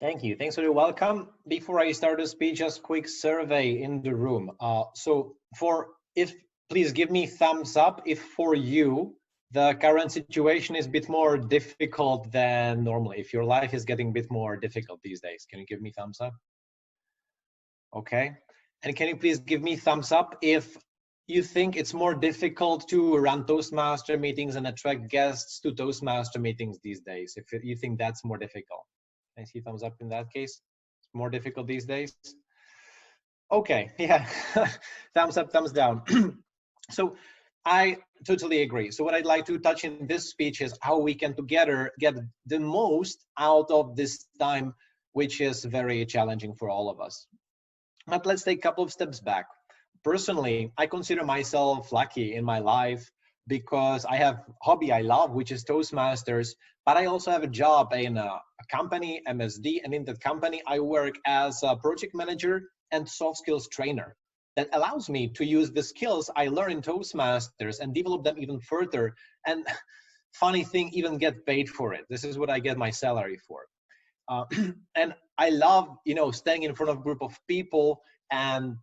Thank you. Thanks for the welcome. Before I start the speech, just quick survey in the room. Please give me thumbs up if for you the current situation is a bit more difficult than normally. If your life is getting a bit more difficult these days, can you give me thumbs up? Okay. And can you please give me thumbs up if you think it's more difficult to run Toastmaster meetings and attract guests to Toastmaster meetings these days? If you think that's more difficult. I see thumbs up in that case. It's more difficult these days. Okay, yeah, thumbs up, thumbs down. So I totally agree. So what I'd like to touch in this speech is how we can together get the most out of this time, which is very challenging for all of us. But let's take a couple of steps back. Personally, I consider myself lucky in my life because I have a hobby I love, which is Toastmasters, but I also have a job in a company, MSD, and in that company, I work as a project manager and soft skills trainer. That allows me to use the skills I learn in Toastmasters and develop them even further. And funny thing, even get paid for it. This is what I get my salary for. And I love, staying in front of a group of people and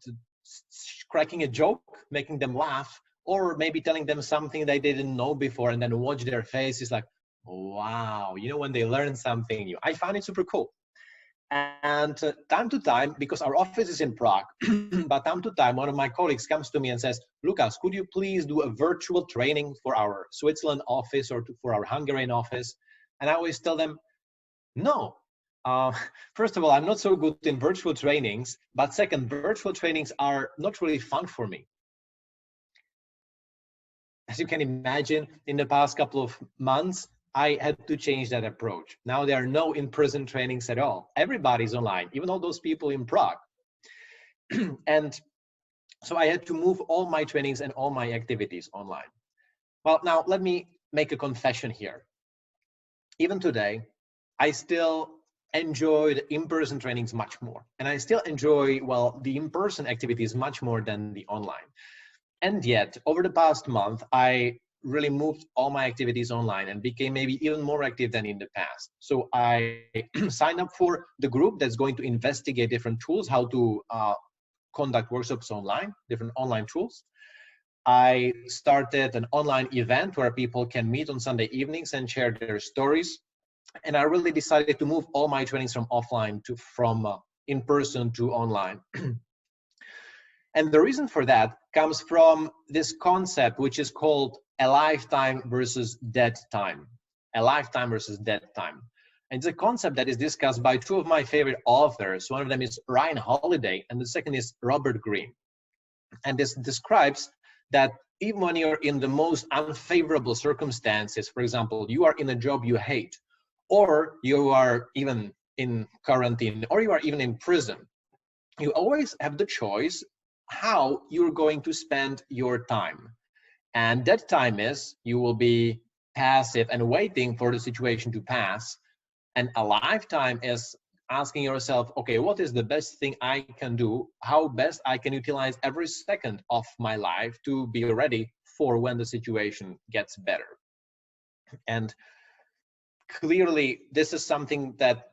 cracking a joke, making them laugh, or maybe telling them something they didn't know before and then watch their faces like, wow, when they learn something new. I find it super cool. And time to time, because our office is in Prague, but time to time, one of my colleagues comes to me and says, Lukas, could you please do a virtual training for our Switzerland office or for our Hungarian office? And I always tell them, no. First of all, I'm not so good in virtual trainings, but second, virtual trainings are not really fun for me. As you can imagine, in the past couple of months, I had to change that approach. Now there are no in-person trainings at all. Everybody's online, even all those people in Prague. And so I had to move all my trainings and all my activities online. Well, now let me make a confession here. Even today, I still enjoy the in-person trainings much more. And I still enjoy, the in-person activities much more than the online. And yet, over the past month, I really moved all my activities online and became maybe even more active than in the past. So I signed up for the group that's going to investigate different tools, how to conduct workshops online, different online tools. I started an online event where people can meet on Sunday evenings and share their stories. And I really decided to move all my trainings from offline from in person to online. And the reason for that comes from this concept, which is called a lifetime versus dead time. A lifetime versus dead time. And it's a concept that is discussed by two of my favorite authors. One of them is Ryan Holiday, and the second is Robert Greene. And this describes that even when you're in the most unfavorable circumstances, for example, you are in a job you hate, or you are even in quarantine, or you are even in prison, you always have the choice how you're going to spend your time. And that time is you will be passive and waiting for the situation to pass. And a lifetime is asking yourself, okay, what is the best thing I can do? How best I can utilize every second of my life to be ready for when the situation gets better. And clearly, this is something that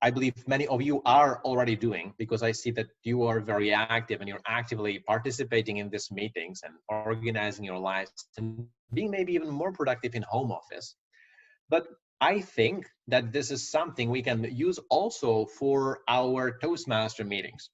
I believe many of you are already doing, because I see that you are very active and you're actively participating in these meetings and organizing your lives and being maybe even more productive in home office. But I think that this is something we can use also for our Toastmaster meetings.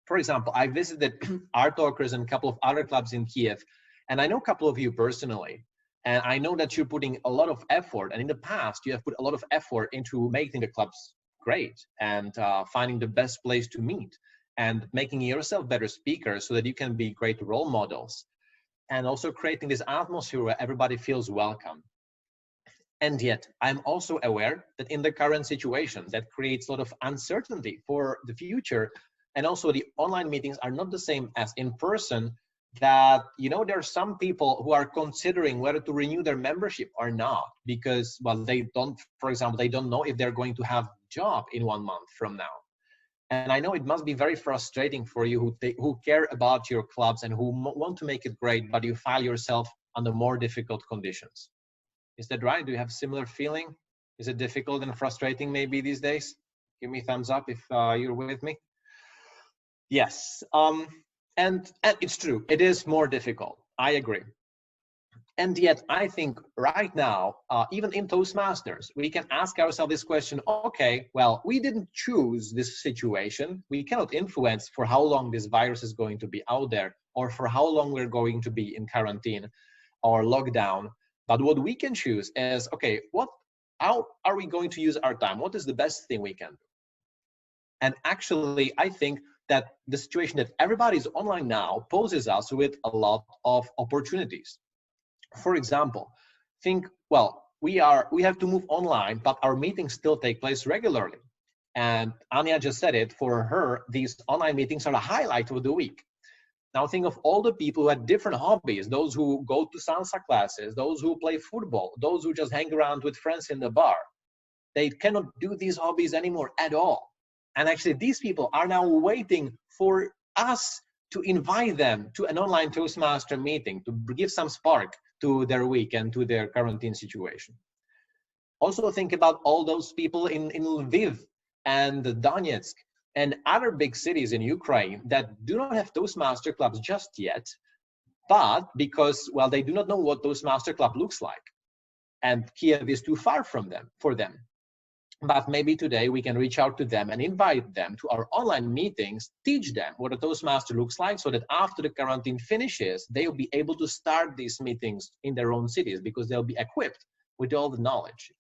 For example, I visited ArtTalkers and a couple of other clubs in Kiev, and I know a couple of you personally. And I know that you're putting a lot of effort, and in the past, you have put a lot of effort into making the clubs great and finding the best place to meet and making yourself better speakers so that you can be great role models, and also creating this atmosphere where everybody feels welcome. And yet, I'm also aware that in the current situation, that creates a lot of uncertainty for the future. And also the online meetings are not the same as in person, that, there are some people who are considering whether to renew their membership or not, because, they don't, for example, they don't know if they're going to have a job in 1 month from now. And I know it must be very frustrating for you who care about your clubs and who want to make it great, but you find yourself under more difficult conditions. Is that right? Do you have a similar feeling? Is it difficult and frustrating maybe these days? Give me a thumbs up if you're with me. Yes, and it's true. It is more difficult. I agree. And yet, I think right now, even in Toastmasters, we can ask ourselves this question, okay, well, we didn't choose this situation. We cannot influence for how long this virus is going to be out there or for how long we're going to be in quarantine or lockdown. But what we can choose is, okay, how are we going to use our time? What is the best thing we can do? And actually, I think that the situation that everybody's online now poses us with a lot of opportunities. For example, think, well, we have to move online, but our meetings still take place regularly. And Anya just said it, for her, these online meetings are the highlight of the week. Now think of all the people who had different hobbies, those who go to salsa classes, those who play football, those who just hang around with friends in the bar. They cannot do these hobbies anymore at all. And actually, these people are now waiting for us to invite them to an online Toastmaster meeting, to give some spark to their week and to their quarantine situation. Also think about all those people in Lviv and Donetsk and other big cities in Ukraine that do not have Toastmaster clubs just yet, but because, well, they do not know what Toastmaster club looks like. And Kiev is too far for them. But maybe today we can reach out to them and invite them to our online meetings, teach them what a Toastmaster looks like, so that after the quarantine finishes, they'll be able to start these meetings in their own cities because they'll be equipped with all the knowledge.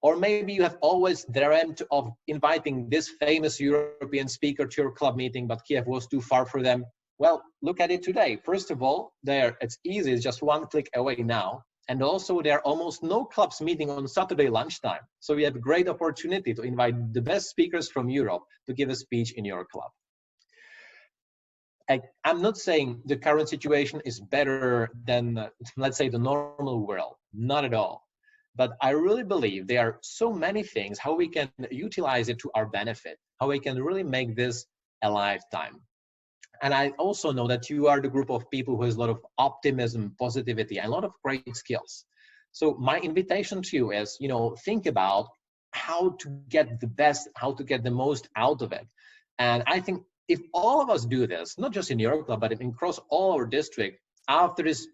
Or maybe you have always dreamt of inviting this famous European speaker to your club meeting, but Kiev was too far for them. Well, look at it today. First of all, it's easy, it's just one click away now. And also, there are almost no clubs meeting on Saturday lunchtime. So we have a great opportunity to invite the best speakers from Europe to give a speech in your club. I'm not saying the current situation is better than, let's say, the normal world. Not at all. But I really believe there are so many things, how we can utilize it to our benefit, how we can really make this a lifetime. And I also know that you are the group of people who has a lot of optimism, positivity, and a lot of great skills. So my invitation to you is, think about how to get the best, how to get the most out of it. And I think if all of us do this, not just in your club, but across all our district, after this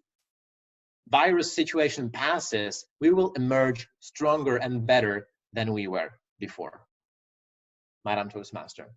virus situation passes, we will emerge stronger and better than we were before. Madam Toastmaster.